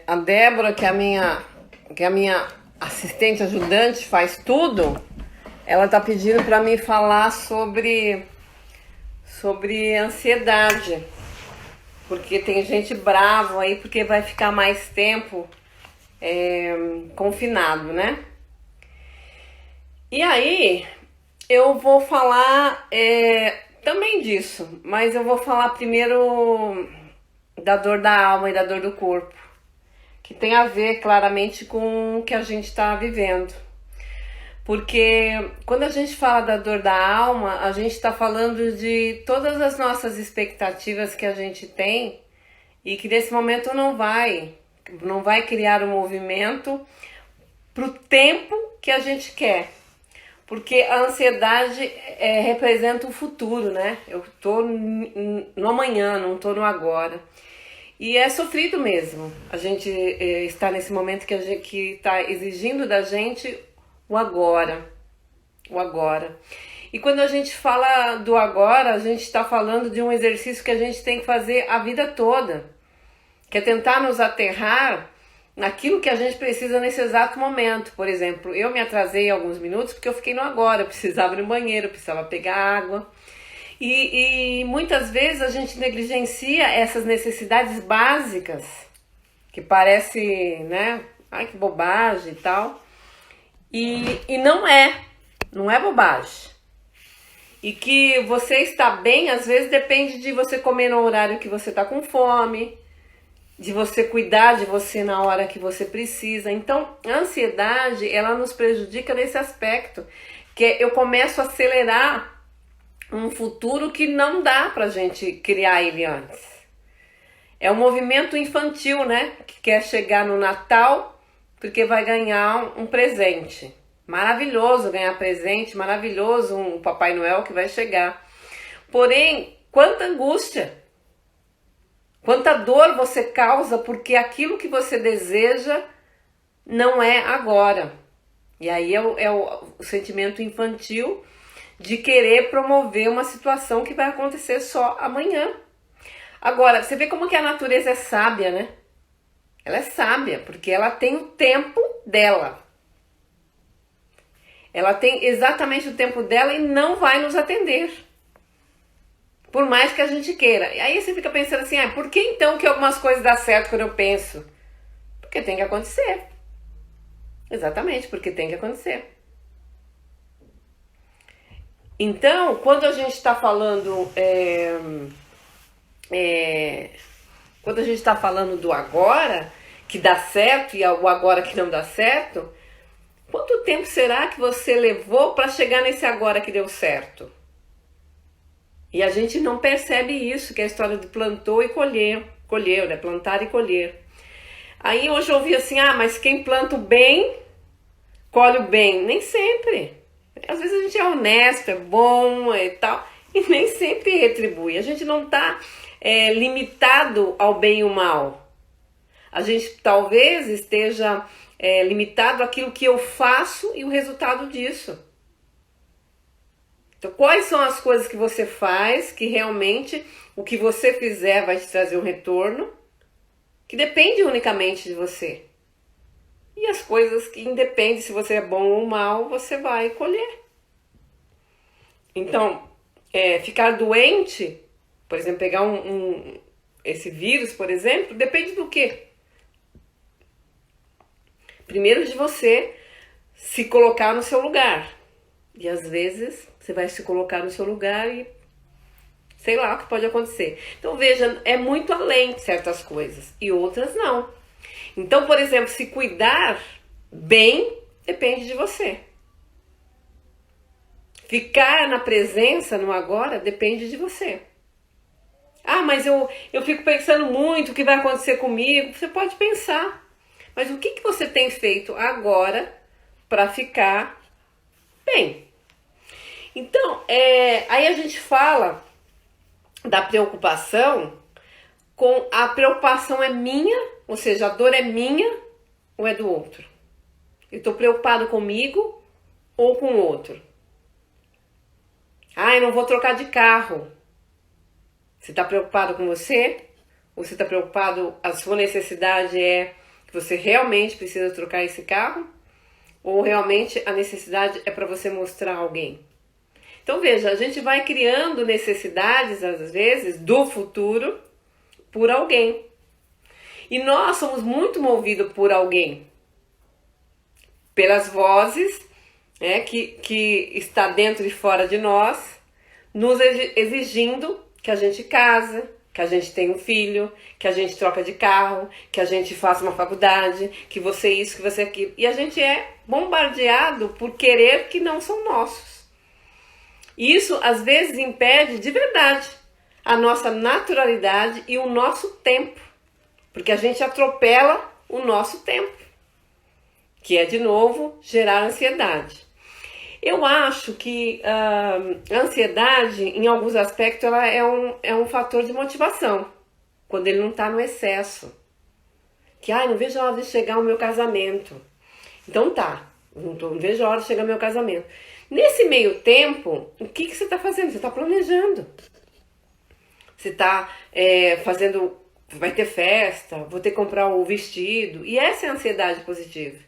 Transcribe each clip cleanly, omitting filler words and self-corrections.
A Débora, que é a minha assistente ajudante, faz tudo, ela tá pedindo para mim falar sobre ansiedade, porque tem gente brava aí porque vai ficar mais tempo confinado, né? E aí eu vou falar também disso, mas eu vou falar primeiro da dor da alma e da dor do corpo, que tem a ver claramente com o que a gente está vivendo. Porque quando a gente fala da dor da alma, a gente está falando de todas as nossas expectativas que a gente tem e que nesse momento não vai criar um movimento para o tempo que a gente quer. Porque a ansiedade representa o futuro, né? Eu tô no amanhã, não tô no agora. E é sofrido mesmo a gente estar nesse momento que está exigindo da gente o agora. O agora. E quando a gente fala do agora, a gente está falando de um exercício que a gente tem que fazer a vida toda, que é tentar nos aterrar naquilo que a gente precisa nesse exato momento. Por exemplo, eu me atrasei alguns minutos porque eu fiquei no agora, eu precisava ir no banheiro, eu precisava pegar água. E muitas vezes a gente negligencia essas necessidades básicas, que parece, né? Ai, que bobagem e tal. E não é bobagem. E que você está bem, às vezes depende de você comer no horário que você está com fome, de você cuidar de você na hora que você precisa. Então, a ansiedade, ela nos prejudica nesse aspecto, que eu começo a acelerar um futuro que não dá pra gente criar ele antes. É um movimento infantil, né? Que quer chegar no Natal porque vai ganhar um presente. Maravilhoso ganhar presente, maravilhoso um Papai Noel que vai chegar. Porém, quanta angústia, quanta dor você causa porque aquilo que você deseja não é agora. E aí é o sentimento infantil de querer promover uma situação que vai acontecer só amanhã. Agora, você vê como que a natureza é sábia, né? Ela é sábia, porque ela tem o tempo dela. Ela tem exatamente o tempo dela e não vai nos atender. Por mais que a gente queira. E aí você fica pensando assim, por que então que algumas coisas dão certo quando eu penso? Porque tem que acontecer. Exatamente, porque tem que acontecer. Então, quando a gente está falando quando a gente está falando do agora, que dá certo, e o agora que não dá certo, quanto tempo será que você levou para chegar nesse agora que deu certo? E a gente não percebe isso, que é a história de plantou e colheu, né? Plantar e colher. Aí hoje eu ouvi assim, mas quem planta o bem, colhe o bem. Nem sempre. Às vezes a gente é honesto, é bom e tal, e nem sempre retribui. A gente não está limitado ao bem e ao mal. A gente talvez esteja limitado àquilo que eu faço e o resultado disso. Então, quais são as coisas que você faz que realmente o que você fizer vai te trazer um retorno que depende unicamente de você? E as coisas que independem se você é bom ou mal, você vai colher. Então, ficar doente, por exemplo, pegar esse vírus, por exemplo, depende do quê? Primeiro de você se colocar no seu lugar. E às vezes você vai se colocar no seu lugar e sei lá o que pode acontecer. Então veja, é muito além de certas coisas e outras não. Então, por exemplo, se cuidar bem depende de você. Ficar na presença, no agora, depende de você. Mas eu fico pensando muito o que vai acontecer comigo. Você pode pensar. Mas o que você tem feito agora para ficar bem? Então, aí a gente fala da preocupação com a preocupação é minha, ou seja, a dor é minha ou é do outro? Eu estou preocupado comigo ou com o outro? Eu não vou trocar de carro. Você está preocupado com você Ou você está preocupado, a sua necessidade é que você realmente precisa trocar esse carro? Ou realmente a necessidade é para você mostrar a alguém? Então veja, a gente vai criando necessidades, às vezes, do futuro por alguém. E nós somos muito movidos por alguém. Pelas vozes, né, que está dentro e fora de nós, nos exigindo que a gente case, que a gente tenha um filho, que a gente troca de carro, que a gente faça uma faculdade, que você isso, que você aquilo. E a gente é bombardeado por querer que não são nossos. E isso, às vezes, impede de verdade a nossa naturalidade e o nosso tempo. Porque a gente atropela o nosso tempo, que é, de novo, gerar ansiedade. Eu acho que a ansiedade, em alguns aspectos, ela é um fator de motivação, quando ele não está no excesso. Que, não vejo a hora de chegar o meu casamento. Então tá, não vejo a hora de chegar o meu casamento. Nesse meio tempo, o que você está fazendo? Você está planejando. Você está fazendo, vai ter festa, vou ter que comprar o vestido. E essa é a ansiedade positiva,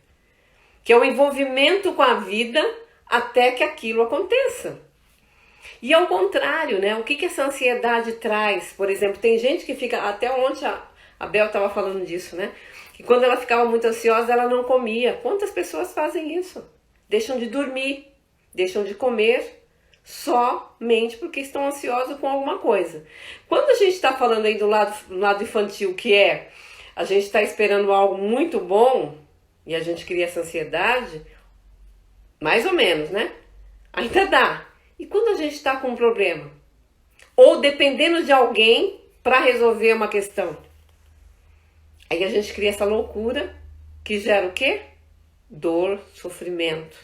que é o envolvimento com a vida até que aquilo aconteça. E ao contrário, né? O que essa ansiedade traz? Por exemplo, tem gente que fica, até ontem a Bel estava falando disso, né? Que quando ela ficava muito ansiosa, ela não comia. Quantas pessoas fazem isso? Deixam de dormir, deixam de comer, somente porque estão ansiosas com alguma coisa. Quando a gente está falando aí do lado infantil, que é a gente está esperando algo muito bom e a gente cria essa ansiedade, mais ou menos, né? Ainda dá. E quando a gente está com um problema? Ou dependendo de alguém para resolver uma questão? Aí a gente cria essa loucura que gera o quê? Dor, sofrimento.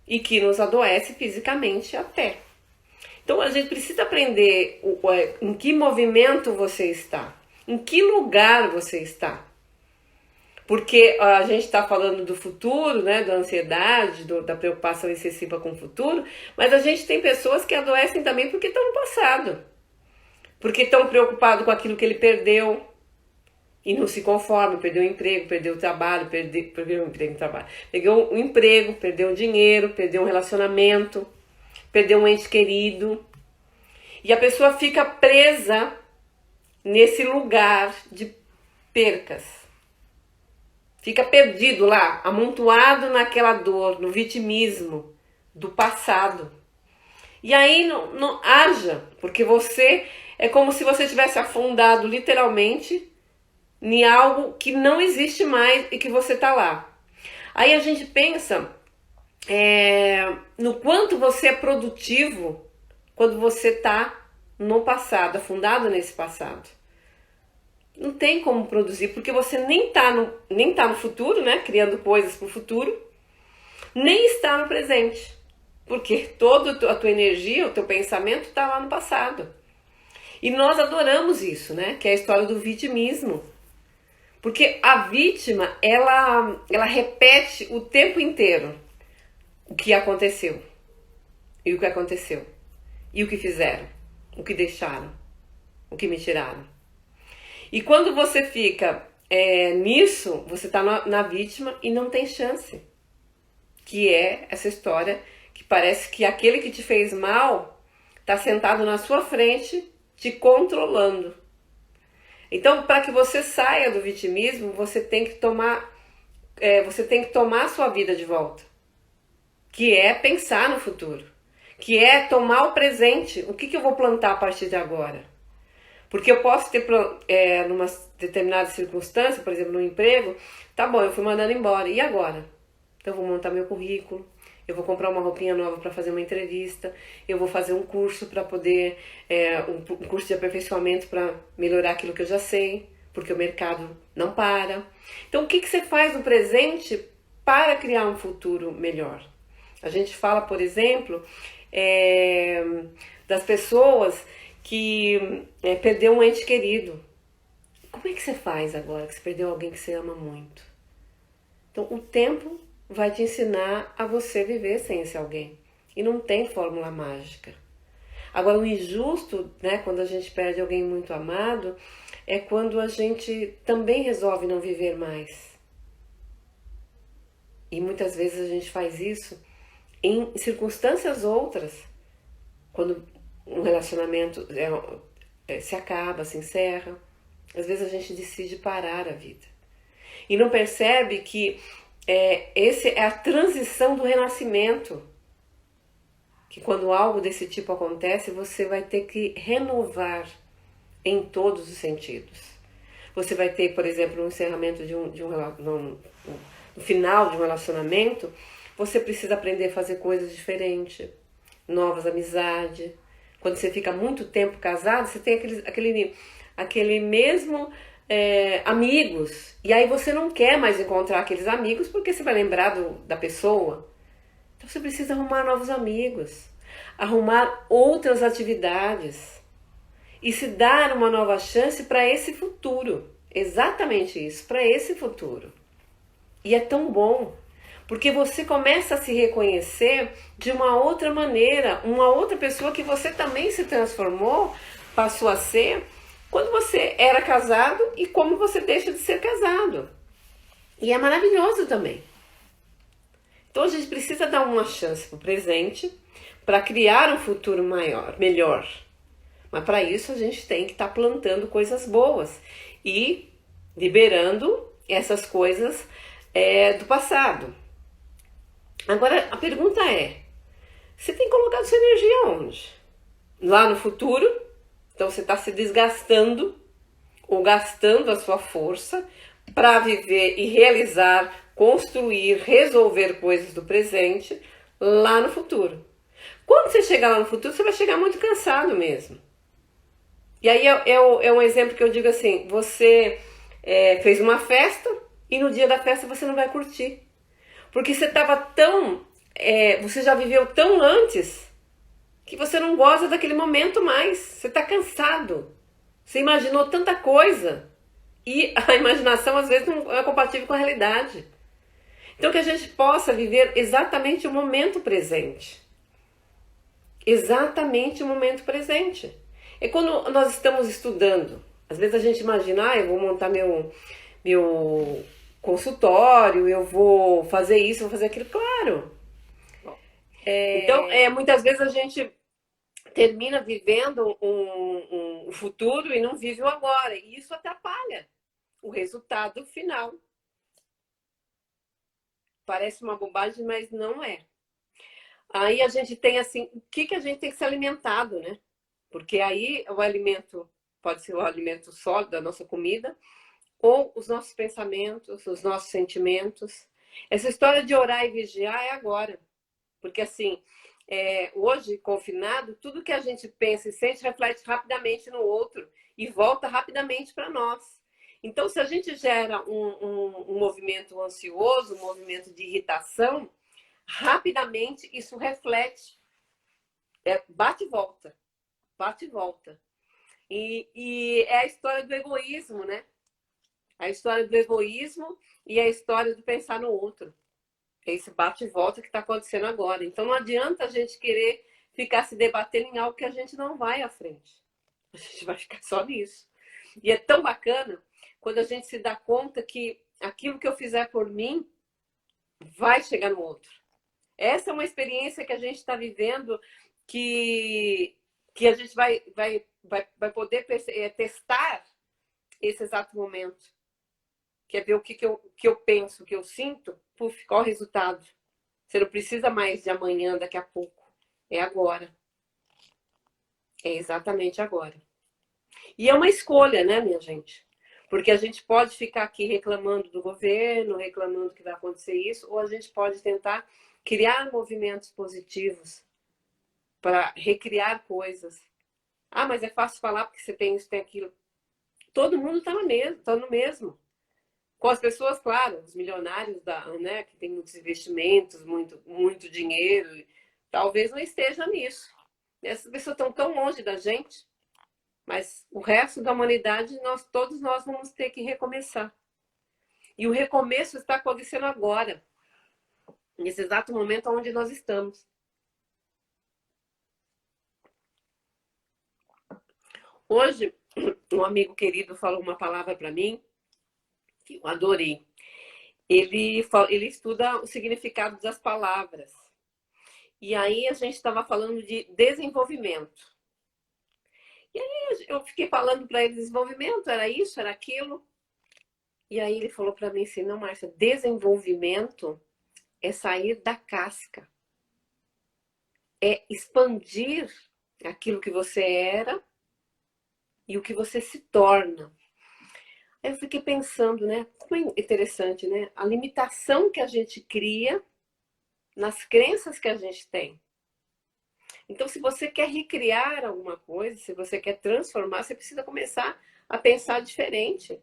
E que nos adoece fisicamente até. Então a gente precisa aprender em que movimento você está. Em que lugar você está. Porque a gente está falando do futuro, né, da ansiedade, da preocupação excessiva com o futuro, mas a gente tem pessoas que adoecem também porque estão no passado. Porque estão preocupados com aquilo que ele perdeu e não se conforma, perdeu o emprego, perdeu o trabalho, perdeu o emprego, trabalho, perdeu o emprego, perdeu o dinheiro, perdeu um relacionamento, perdeu um ente querido. E a pessoa fica presa nesse lugar de percas. Fica perdido lá, amontoado naquela dor, no vitimismo do passado. E aí não haja, porque você é como se você tivesse afundado literalmente em algo que não existe mais e que você está lá. Aí a gente pensa no quanto você é produtivo quando você está no passado, afundado nesse passado. Não tem como produzir, porque você nem tá no futuro, né? Criando coisas para o futuro, nem está no presente. Porque toda a tua energia, o teu pensamento está lá no passado. E nós adoramos isso, né? Que é a história do vitimismo. Porque a vítima, ela repete o tempo inteiro o que aconteceu. E o que aconteceu. E o que fizeram. O que deixaram. O que me tiraram. E quando você fica nisso, você está na vítima e não tem chance. Que é essa história que parece que aquele que te fez mal está sentado na sua frente, te controlando. Então, para que você saia do vitimismo, você tem que tomar a sua vida de volta. Que é pensar no futuro. Que é tomar o presente. O que eu vou plantar a partir de agora? Porque eu posso ter, numa determinada circunstância, por exemplo, no emprego, tá bom, eu fui mandando embora, e agora? Então eu vou montar meu currículo, eu vou comprar uma roupinha nova para fazer uma entrevista, eu vou fazer um curso para poder, um curso de aperfeiçoamento para melhorar aquilo que eu já sei, porque o mercado não para. Então o que você faz no presente para criar um futuro melhor? A gente fala, por exemplo, das pessoas que perdeu um ente querido. Como é que você faz agora que você perdeu alguém que você ama muito? Então, o tempo vai te ensinar a você viver sem esse alguém. E não tem fórmula mágica. Agora, o injusto, né, quando a gente perde alguém muito amado, é quando a gente também resolve não viver mais. E muitas vezes a gente faz isso em circunstâncias outras, quando um relacionamento se acaba, se encerra. Às vezes a gente decide parar a vida. E não percebe que esse é a transição do renascimento. Que quando algo desse tipo acontece, você vai ter que renovar em todos os sentidos. Você vai ter, por exemplo, no encerramento no final de um relacionamento, você precisa aprender a fazer coisas diferentes, novas amizades. Quando você fica muito tempo casado, você tem aquele mesmo amigos. E aí você não quer mais encontrar aqueles amigos porque você vai lembrar da pessoa. Então você precisa arrumar novos amigos, arrumar outras atividades e se dar uma nova chance para esse futuro. Exatamente isso, para esse futuro. E é tão bom, porque você começa a se reconhecer de uma outra maneira, uma outra pessoa que você também se transformou, passou a ser, quando você era casado e como você deixa de ser casado. E é maravilhoso também. Então a gente precisa dar uma chance para o presente, para criar um futuro melhor. Mas para isso a gente tem que estar plantando coisas boas e liberando essas coisas do passado. Agora a pergunta é: você tem colocado sua energia onde? Lá no futuro? Então você está se desgastando ou gastando a sua força para viver e realizar, construir, resolver coisas do presente lá no futuro. Quando você chegar lá no futuro, você vai chegar muito cansado mesmo. E aí é um exemplo que eu digo assim: você fez uma festa e no dia da festa você não vai curtir. Porque você estava você já viveu tão antes que você não gosta daquele momento mais. Você está cansado. Você imaginou tanta coisa e a imaginação às vezes não é compatível com a realidade. Então que a gente possa viver exatamente o momento presente. Exatamente o momento presente. É quando nós estamos estudando. Às vezes a gente imagina, eu vou montar meu consultório, eu vou fazer isso, vou fazer aquilo. Claro. Então, muitas vezes a gente termina vivendo um futuro e não vive o agora. E isso atrapalha o resultado final. Parece uma bobagem, mas não é. Aí a gente tem assim, o que a gente tem que ser alimentado, né? Porque aí o alimento pode ser o alimento sólido da nossa comida, ou os nossos pensamentos, os nossos sentimentos. Essa história de orar e vigiar é agora. Porque assim, hoje, confinado, tudo que a gente pensa e sente reflete rapidamente no outro e volta rapidamente para nós. Então, se a gente gera um movimento ansioso, um movimento de irritação, rapidamente isso reflete, bate e volta, bate e volta. E é a história do egoísmo, né? A história do egoísmo e a história do pensar no outro. É esse bate e volta que está acontecendo agora. Então não adianta a gente querer ficar se debatendo em algo que a gente não vai à frente. A gente vai ficar só nisso. E é tão bacana quando a gente se dá conta que aquilo que eu fizer por mim vai chegar no outro. Essa é uma experiência que a gente está vivendo que a gente vai poder testar esse exato momento. Quer ver o que eu penso, o que eu sinto? Puf, qual o resultado? Você não precisa mais de amanhã, daqui a pouco. É agora. É exatamente agora. E é uma escolha, né, minha gente? Porque a gente pode ficar aqui reclamando do governo, reclamando que vai acontecer isso, ou a gente pode tentar criar movimentos positivos para recriar coisas. Ah, mas é fácil falar porque você tem isso, tem aquilo. Todo mundo está no mesmo. Com as pessoas, claro, os milionários né, que têm muitos investimentos, muito dinheiro, talvez não esteja nisso. Essas pessoas estão tão longe da gente, mas o resto da humanidade, todos nós vamos ter que recomeçar. E o recomeço está acontecendo agora, nesse exato momento onde nós estamos. Hoje Um amigo querido falou uma palavra para mim que eu adorei. Ele estuda o significado das palavras. E aí a gente estava falando de desenvolvimento. E aí eu fiquei falando para ele desenvolvimento, era isso, era aquilo. E aí ele falou para mim assim, não, Márcia, desenvolvimento é sair da casca, é expandir aquilo que você era e o que você se torna. Aí eu fiquei pensando, né? Como é interessante, né? A limitação que a gente cria nas crenças que a gente tem. Então, se você quer recriar alguma coisa, se você quer transformar, você precisa começar a pensar diferente.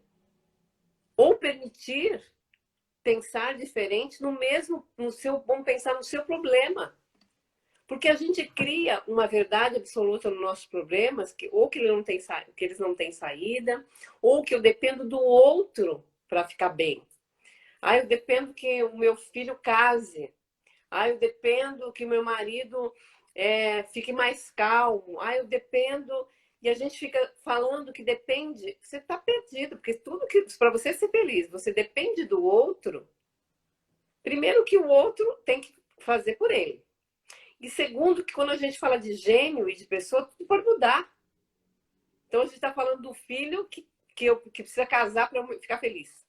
Ou permitir pensar diferente no mesmo, no seu, vamos pensar no seu problema. Porque a gente cria uma verdade absoluta nos nossos problemas, ou que, que eles não têm saída, ou que eu dependo do outro para ficar bem. Ah, eu dependo que o meu filho case. Ah, eu dependo que o meu marido fique mais calmo. Ah, eu dependo. E a gente fica falando que depende. Você está perdido, porque tudo que. Para você ser feliz, você depende do outro. Primeiro, que o outro tem que fazer por ele. E segundo, que quando a gente fala de gênio e de pessoa, tudo pode mudar. Então a gente está falando do filho que precisa casar para ficar feliz.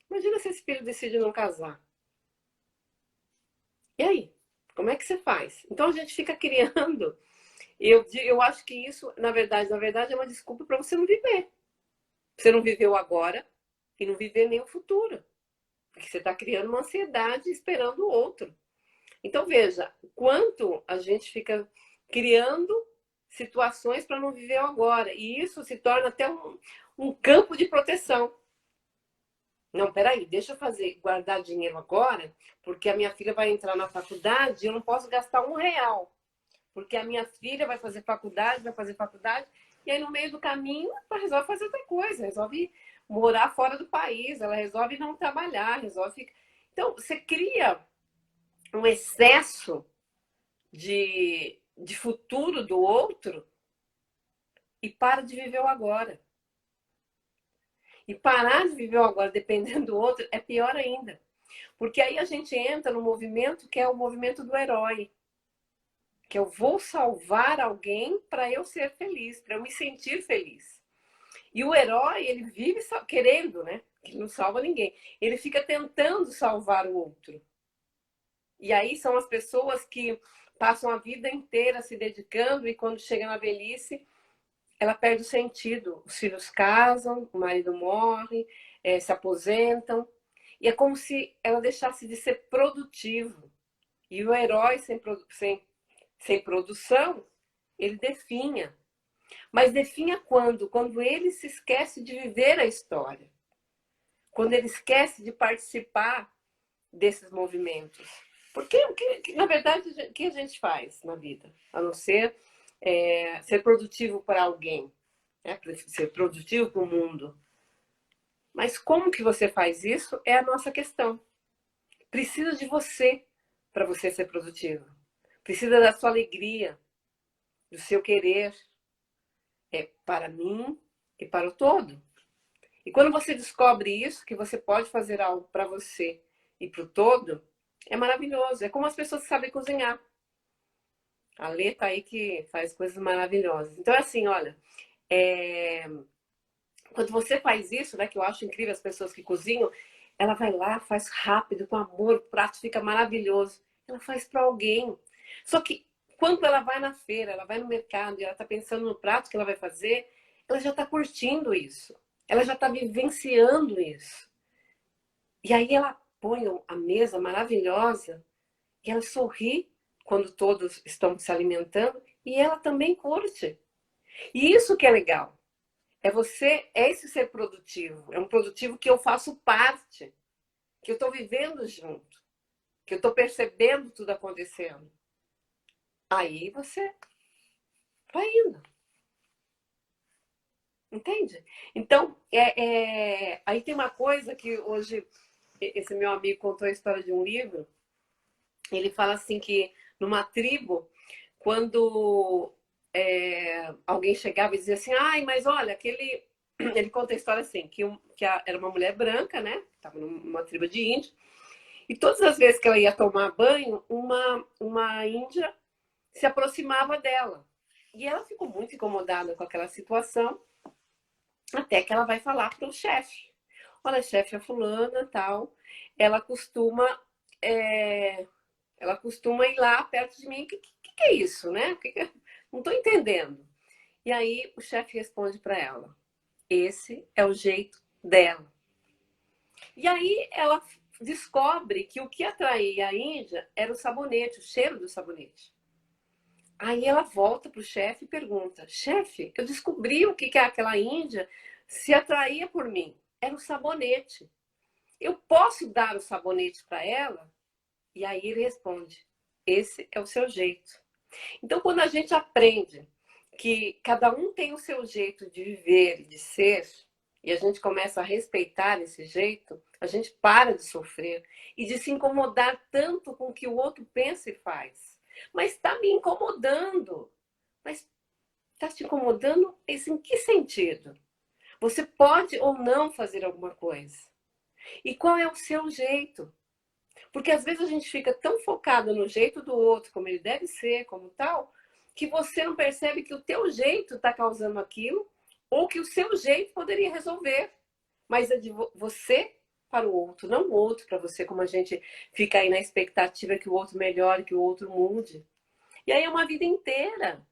Imagina se esse filho decide não casar. E aí? Como é que você faz? Então a gente fica criando. Eu acho que isso, na verdade, é uma desculpa para você não viver. Você não viveu agora e não viver nem o futuro. Porque você está criando uma ansiedade esperando o outro. Então veja, quanto a gente fica criando situações para não viver o agora. E isso se torna até um campo de proteção. Não, peraí, deixa eu guardar dinheiro agora, porque a minha filha vai entrar na faculdade e eu não posso gastar R$ 1. Porque a minha filha vai fazer faculdade, e aí no meio do caminho ela resolve fazer outra coisa, resolve morar fora do país, ela resolve não trabalhar, resolve. Então, você cria um excesso de futuro do outro e para de viver o agora. E parar de viver o agora dependendo do outro é pior ainda. Porque aí a gente entra no movimento que é o movimento do herói. Que eu vou salvar alguém para eu ser feliz, para eu me sentir feliz. E o herói, ele vive querendo, né? Que ele não salva ninguém. Ele fica tentando salvar o outro. E aí são as pessoas que passam a vida inteira se dedicando e quando chega na velhice, ela perde o sentido. Os filhos casam, o marido morre, se aposentam. E é como se ela deixasse de ser produtivo. E o herói sem produção, ele definha. Mas definha quando? Quando ele se esquece de viver a história. Quando ele esquece de participar desses movimentos. Porque, na verdade, o que a gente faz na vida? A não ser ser produtivo para alguém, né? Ser produtivo para o mundo. Mas como que você faz isso é a nossa questão. Precisa de você para você ser produtivo. Precisa da sua alegria, do seu querer. É para mim e para o todo. E quando você descobre isso, que você pode fazer algo para você e para o todo, é maravilhoso. É como as pessoas que sabem cozinhar. A Lê tá aí que faz coisas maravilhosas. Então, é assim, olha, quando você faz isso, né, que eu acho incrível as pessoas que cozinham, ela vai lá, faz rápido, com amor, o prato fica maravilhoso. Ela faz para alguém. Só que quando ela vai na feira, ela vai no mercado e ela está pensando no prato que ela vai fazer, ela já está curtindo isso. Ela já está vivenciando isso. E aí ela põe a mesa maravilhosa e ela sorri quando todos estão se alimentando e ela também curte. E isso que é legal. É esse ser produtivo. É um produtivo que eu faço parte, que eu estou vivendo junto, que eu estou percebendo tudo acontecendo. Aí você vai indo. Entende? Então, aí tem uma coisa que hoje esse meu amigo contou a história de um livro. Ele fala assim que numa tribo, quando alguém chegava e dizia assim, ai, mas olha, aquele... Ele conta a história assim, era uma mulher branca, né? Estava numa tribo de índio. E todas as vezes que ela ia tomar banho, uma índia se aproximava dela. E ela ficou muito incomodada com aquela situação, até que ela vai falar para o chefe. Olha, chefe, a fulana, tal, ela costuma, é, ela costuma ir lá perto de mim. O que é isso, né? Não estou entendendo. E aí o chefe responde para ela: esse é o jeito dela. E aí ela descobre que o que atraía a Índia era o sabonete, o cheiro do sabonete. Aí ela volta pro chefe e pergunta: chefe, eu descobri o que aquela índia se atraía por mim. Era o sabonete. Eu posso dar o sabonete para ela? E aí ele responde: esse é o seu jeito. Então, quando a gente aprende que cada um tem o seu jeito de viver e de ser, e a gente começa a respeitar esse jeito, a gente para de sofrer e de se incomodar tanto com o que o outro pensa e faz. Mas está me incomodando. Mas está te incomodando em que sentido? Você pode ou não fazer alguma coisa. E qual é o seu jeito? Porque às vezes a gente fica tão focado no jeito do outro, como ele deve ser, como tal, que você não percebe que o teu jeito está causando aquilo, ou que o seu jeito poderia resolver. Mas é de você para o outro, não o outro para você, como a gente fica aí na expectativa que o outro melhore, que o outro mude. E aí é uma vida inteira.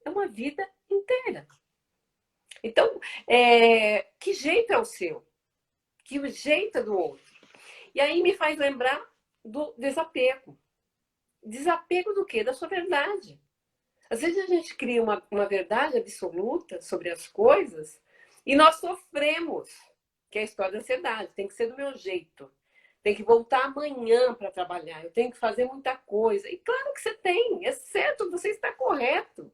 É uma vida inteira. Então, que jeito é o seu? Que jeito é do outro? E aí me faz lembrar do desapego. Desapego do quê? Da sua verdade. Às vezes a gente cria uma verdade absoluta sobre as coisas e nós sofremos, que é a história da ansiedade. Tem que ser do meu jeito. Tem que voltar amanhã para trabalhar. Eu tenho que fazer muita coisa. E claro que você tem, é certo, você está correto.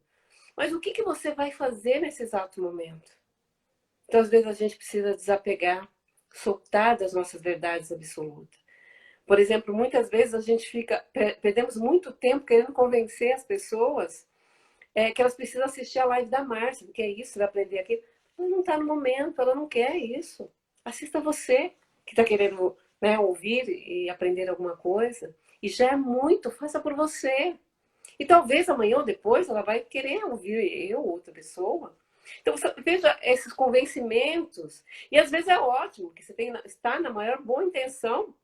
Mas o que você vai fazer nesse exato momento? Então, às vezes, a gente precisa desapegar, soltar das nossas verdades absolutas. Por exemplo, muitas vezes a gente perdemos muito tempo querendo convencer as pessoas que elas precisam assistir a live da Márcia, porque é isso, vai aprender aquilo. Ela não está no momento, ela não quer isso. Assista você, que está querendo, né, ouvir e aprender alguma coisa. E já é muito, faça por você. E talvez amanhã ou depois ela vai querer ouvir eu, outra pessoa. Então, você veja esses convencimentos. E às vezes é ótimo, que você está na maior boa intenção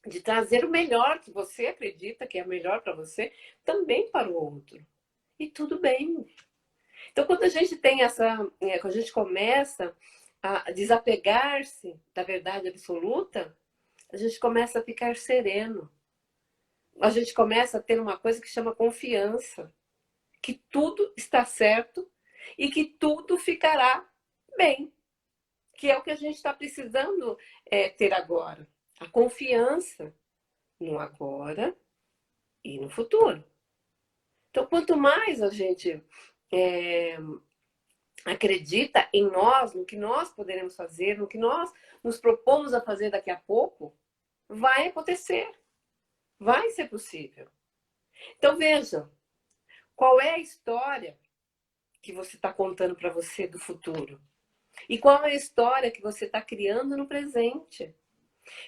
de trazer o melhor que você acredita que é melhor para você, também para o outro. E tudo bem. Então, quando a gente tem quando a gente começa a desapegar-se da verdade absoluta, a gente começa a ficar sereno. A gente começa a ter uma coisa que chama confiança, que tudo está certo e que tudo ficará bem, que é o que a gente está precisando ter agora. A confiança no agora e no futuro. Então, quanto mais a gente é, acredita em nós, no que nós poderemos fazer, no que nós nos propomos a fazer daqui a pouco, vai acontecer, vai ser possível. Então, veja, qual é a história que você está contando para você do futuro? E qual é a história que você está criando no presente?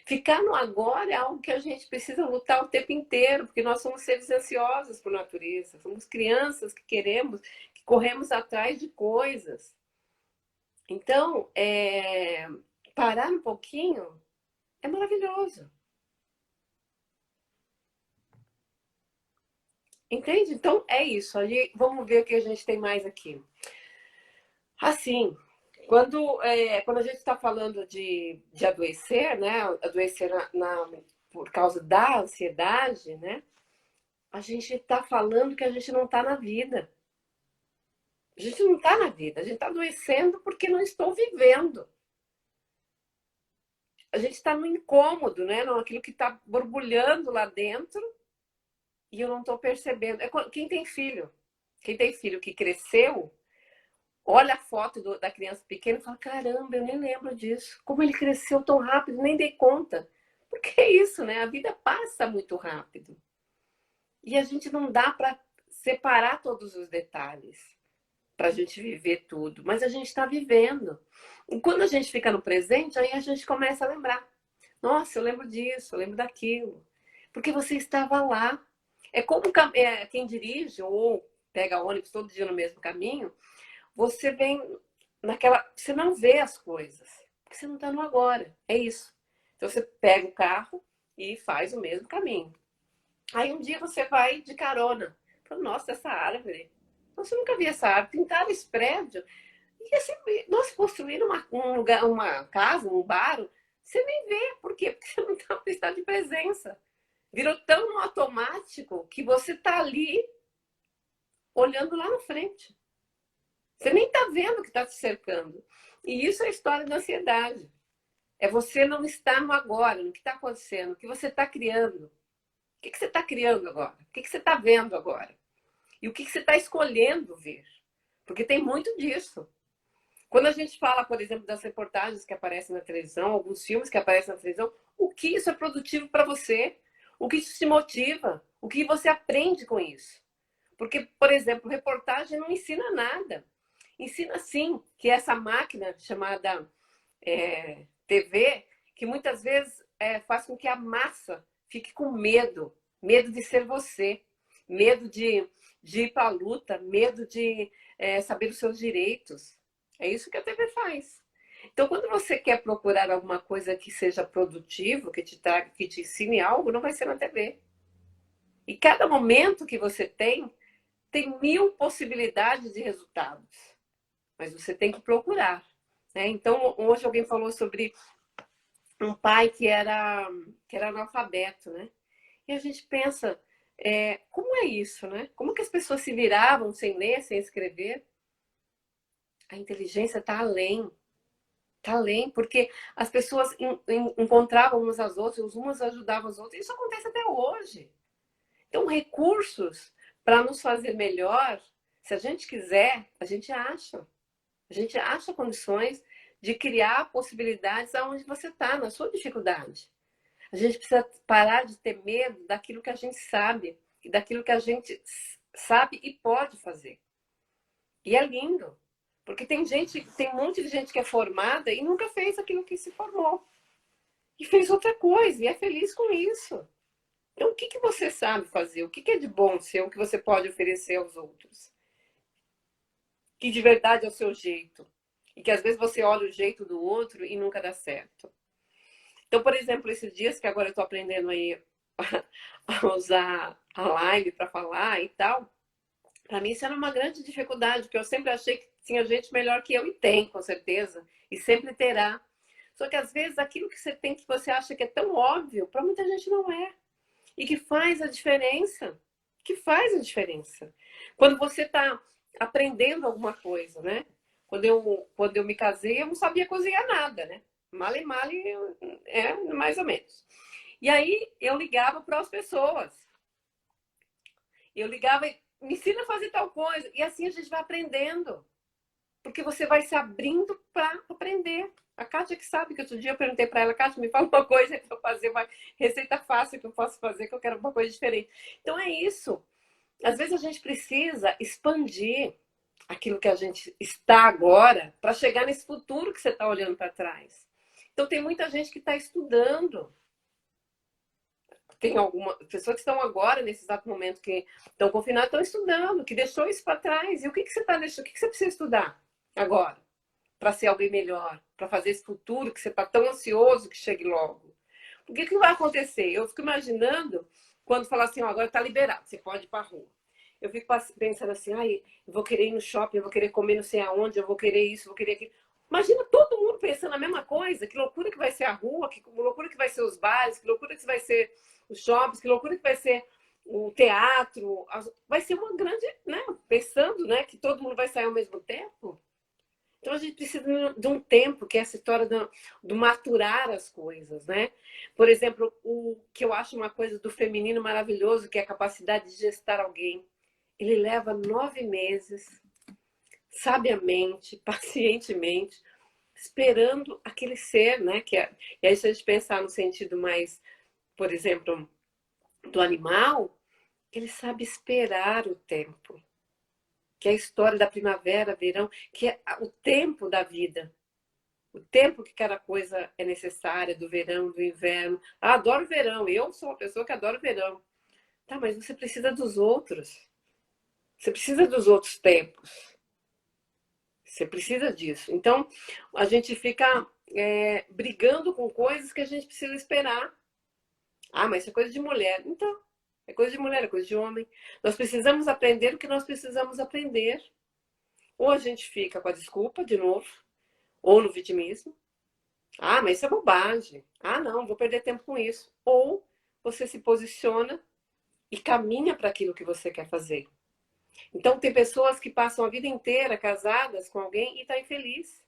Ficar no agora é algo que a gente precisa lutar o tempo inteiro, porque nós somos seres ansiosos por natureza, somos crianças que queremos, que corremos atrás de coisas. Então, parar um pouquinho é maravilhoso. Entende? Então, é isso. Ali, vamos ver o que a gente tem mais aqui. Assim, quando a gente está falando de adoecer, né? Adoecer por causa da ansiedade, né? A gente está falando que a gente não está na vida. A gente não está na vida, a gente está adoecendo porque não estou vivendo. A gente está no incômodo, né? Naquilo que está borbulhando lá dentro e eu não estou percebendo. Quem tem filho que cresceu, olha a foto da criança pequena e fala: caramba, eu nem lembro disso. Como ele cresceu tão rápido, nem dei conta. Porque é isso, né? A vida passa muito rápido. E a gente não dá para separar todos os detalhes. para a gente viver tudo, mas a gente está vivendo. E quando a gente fica no presente, aí a gente começa a lembrar. Nossa, eu lembro disso, eu lembro daquilo. Porque você estava lá. É como quem dirige ou pega ônibus todo dia no mesmo caminho, você vem naquela. Você não vê as coisas, porque você não está no agora. É isso. Então você pega o carro e faz o mesmo caminho. Aí um dia você vai de carona. Fala, nossa, essa árvore. Nossa, eu nunca vi essa árvore. Pintaram esse prédio. E assim, nossa, construíram um lugar, uma casa, um bar. Você nem vê. Por quê? Porque você não está no estado de presença. Virou tão automático que você está ali olhando lá na frente. Você nem está vendo o que está te cercando. E isso é a história da ansiedade. É você não estar no agora, no que está acontecendo, o que você está criando. O que você está criando agora? O que você está vendo agora? E o que você está escolhendo ver? Porque tem muito disso. Quando a gente fala, por exemplo, das reportagens que aparecem na televisão, alguns filmes que aparecem na televisão, o que isso é produtivo para você? O que isso te motiva? O que você aprende com isso? Porque, por exemplo, reportagem não ensina nada. Ensina sim que essa máquina chamada TV, que muitas vezes faz com que a massa fique com medo, medo de ser você, medo de ir para a luta, medo de saber os seus direitos. É isso que a TV faz. Então, quando você quer procurar alguma coisa que seja produtivo, que te traga, que te ensine algo, não vai ser na TV. E cada momento que você tem mil possibilidades de resultados, mas você tem que procurar. Né? Então, hoje alguém falou sobre um pai que era analfabeto, né? E a gente pensa, como é isso, né? Como que as pessoas se viravam sem ler, sem escrever? A inteligência está além, porque as pessoas encontravam umas às outras, umas ajudavam as outras. Isso acontece até hoje. Então, recursos para nos fazer melhor, se a gente quiser, a gente acha. A gente acha condições de criar possibilidades aonde você está, na sua dificuldade. A gente precisa parar de ter medo daquilo que a gente sabe, daquilo que a gente sabe e pode fazer. E é lindo, porque tem um monte de gente que é formada e nunca fez aquilo que se formou. E fez outra coisa, e é feliz com isso. Então, o que você sabe fazer? O que é de bom seu que você pode oferecer aos outros? Que de verdade é o seu jeito. E que às vezes você olha o jeito do outro e nunca dá certo. Então, por exemplo, esses dias que agora eu estou aprendendo aí a usar a live para falar e tal, para mim isso era uma grande dificuldade, porque eu sempre achei que tinha gente melhor que eu, e tem, com certeza, e sempre terá. Só que às vezes aquilo que você tem que você acha que é tão óbvio, para muita gente não é. E que faz a diferença. Que faz a diferença. Quando você está aprendendo alguma coisa, né? Quando eu me casei, eu não sabia cozinhar nada, né? Male, male, mais ou menos. E aí eu ligava para as pessoas. Eu ligava e me ensina a fazer tal coisa. E assim a gente vai aprendendo. Porque você vai se abrindo para aprender. A Kátia que sabe que outro dia eu perguntei para ela, Kátia, me fala uma coisa para eu fazer, uma receita fácil que eu posso fazer, que eu quero uma coisa diferente. Então é isso. Às vezes a gente precisa expandir aquilo que a gente está agora para chegar nesse futuro que você está olhando para trás. Então tem muita gente que está estudando. Tem algumas pessoas que estão agora, nesse exato momento que estão confinadas, estão estudando, que deixou isso para trás. E o que você está deixando? O que você precisa estudar agora? Para ser alguém melhor, para fazer esse futuro que você está tão ansioso que chegue logo. O que vai acontecer? Eu fico imaginando quando falar assim, ó, agora está liberado, você pode ir para a rua. Eu fico pensando assim, ai, eu vou querer ir no shopping, eu vou querer comer não sei aonde, eu vou querer isso, eu vou querer aquilo. Imagina todo mundo pensando a mesma coisa, que loucura que vai ser a rua, que loucura que vai ser os bares, que loucura que vai ser os shoppings, que loucura que vai ser o teatro. Vai ser uma grande, né? Pensando, né, que todo mundo vai sair ao mesmo tempo. Então a gente precisa de um tempo, que é essa história do maturar as coisas, né? Por exemplo, o que eu acho uma coisa do feminino maravilhoso, que é a capacidade de gestar alguém. Ele leva 9 meses, sabiamente, pacientemente, esperando aquele ser, né? E aí, se a gente pensar no sentido mais, por exemplo, do animal, ele sabe esperar o tempo. que é a história da primavera, verão, que é o tempo da vida. O tempo que cada coisa é necessária, do verão, do inverno. Ah, adoro verão. Eu sou uma pessoa que adora verão. Tá, mas você precisa dos outros. Você precisa dos outros tempos. Você precisa disso. Então, a gente fica brigando com coisas que a gente precisa esperar. Ah, mas isso é coisa de mulher. Então, é coisa de mulher, é coisa de homem. Nós precisamos aprender o que nós precisamos aprender. Ou a gente fica com a desculpa, de novo, ou no vitimismo. Ah, mas isso é bobagem. Ah, não, vou perder tempo com isso. Ou você se posiciona e caminha para aquilo que você quer fazer. Então, tem pessoas que passam a vida inteira casadas com alguém e tá infeliz.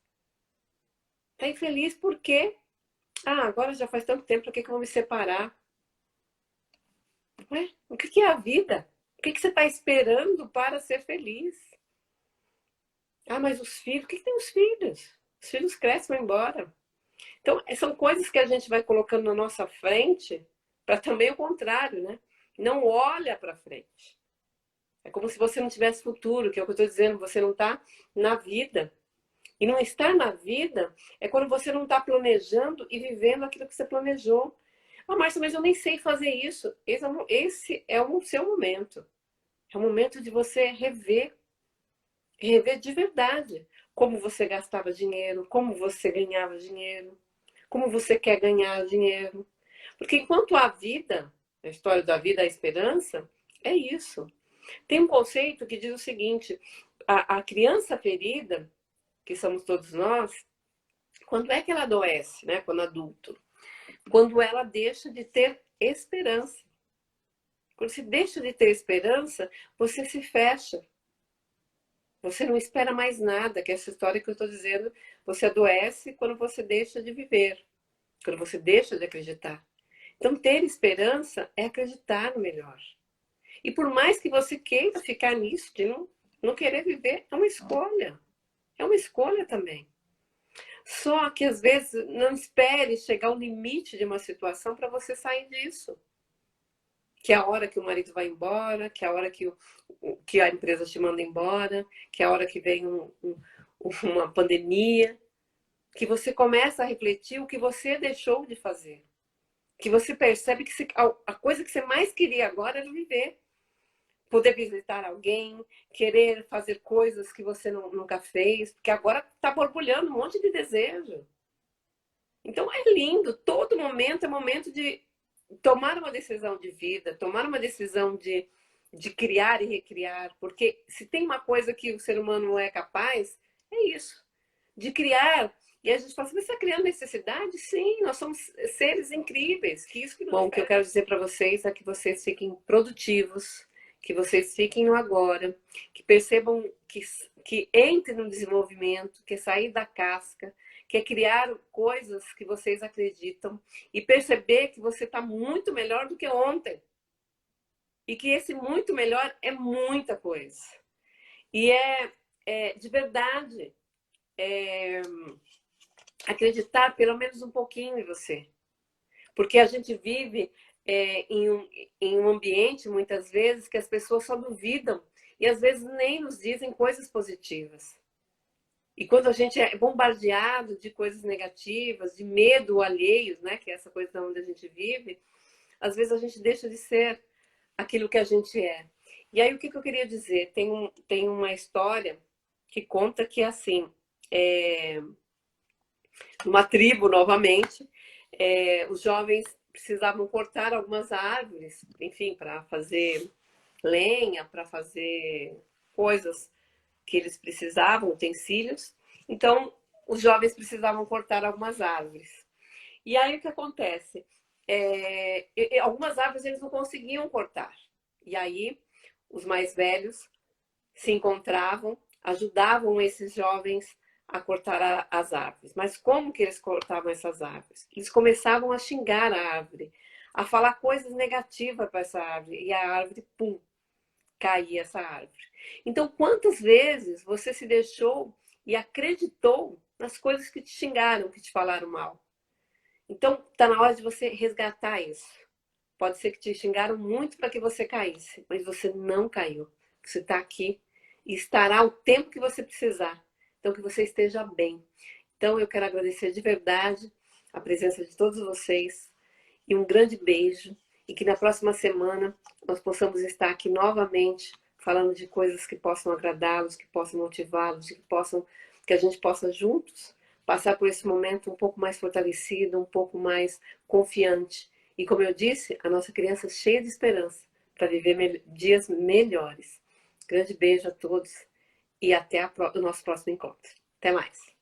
Tá infeliz porque, agora já faz tanto tempo, por que eu vou me separar? Ué, o que é a vida? O que você está esperando para ser feliz? Ah, mas os filhos, o que tem os filhos? Os filhos crescem e vão embora. Então, são coisas que a gente vai colocando na nossa frente para também o contrário, né? Não olha para frente. É como se você não tivesse futuro, que é o que eu estou dizendo, você não está na vida. E não estar na vida é quando você não está planejando e vivendo aquilo que você planejou. Ah, Márcia, mas eu nem sei fazer isso. Esse é o seu momento. É o momento de você rever de verdade como você gastava dinheiro, como você ganhava dinheiro, como você quer ganhar dinheiro. Porque enquanto há vida, a história da vida, a esperança, é isso. Tem um conceito que diz o seguinte: a criança ferida, que somos todos nós, quando é que ela adoece, né? Quando adulto. Quando ela deixa de ter esperança. Quando você deixa de ter esperança, você se fecha. Você não espera mais nada, que é essa história que eu estou dizendo. Você adoece quando você deixa de viver, quando você deixa de acreditar. Então, ter esperança é acreditar no melhor. E por mais que você queira ficar nisso, de não querer viver, é uma escolha. É uma escolha também. Só que às vezes não espere chegar ao limite de uma situação para você sair disso. Que é a hora que o marido vai embora, que é a hora que a empresa te manda embora, que é a hora que vem uma pandemia, que você começa a refletir o que você deixou de fazer. Que você percebe que a coisa que você mais queria agora era viver. Poder visitar alguém, querer fazer coisas que você nunca fez, porque agora está borbulhando um monte de desejo. Então é lindo, todo momento é momento de tomar uma decisão de vida, tomar uma decisão de criar e recriar, porque se tem uma coisa que o ser humano não é capaz, é isso, de criar. E a gente fala assim, mas você está criando necessidade? Sim, nós somos seres incríveis. Que isso que Bom, o que eu quero dizer para vocês é que vocês fiquem produtivos, que vocês fiquem no agora, que percebam que entrem no desenvolvimento, que é sair da casca, que é criar coisas que vocês acreditam e perceber que você está muito melhor do que ontem. E que esse muito melhor é muita coisa. E é de verdade acreditar pelo menos um pouquinho em você. Porque a gente vive em um ambiente, muitas vezes, que as pessoas só duvidam e às vezes nem nos dizem coisas positivas. E quando a gente é bombardeado de coisas negativas, de medo alheio, né, que é essa coisa onde a gente vive, às vezes a gente deixa de ser aquilo que a gente é. E aí o que eu queria dizer? Tem uma história que conta que assim, numa tribo novamente, os jovens precisavam cortar algumas árvores, enfim, para fazer lenha, para fazer coisas que eles precisavam, utensílios. Então, os jovens precisavam cortar algumas árvores. E aí o que acontece? Algumas árvores eles não conseguiam cortar. E aí os mais velhos se encontravam, ajudavam esses jovens a cortar as árvores. Mas como que eles cortavam essas árvores? Eles começavam a xingar a árvore, a falar coisas negativas para essa árvore. E a árvore, pum, caía essa árvore. Então, quantas vezes você se deixou e acreditou nas coisas que te xingaram, que te falaram mal? Então, está na hora de você resgatar isso. Pode ser que te xingaram muito para que você caísse, mas você não caiu. Você está aqui e estará o tempo que você precisar. Então, que você esteja bem. Então, eu quero agradecer de verdade a presença de todos vocês e um grande beijo. E que na próxima semana nós possamos estar aqui novamente falando de coisas que possam agradá-los, que possam motivá-los, que a gente possa juntos passar por esse momento um pouco mais fortalecido, um pouco mais confiante. E como eu disse, a nossa criança cheia de esperança para viver dias melhores. Grande beijo a todos e até o nosso próximo encontro. Até mais.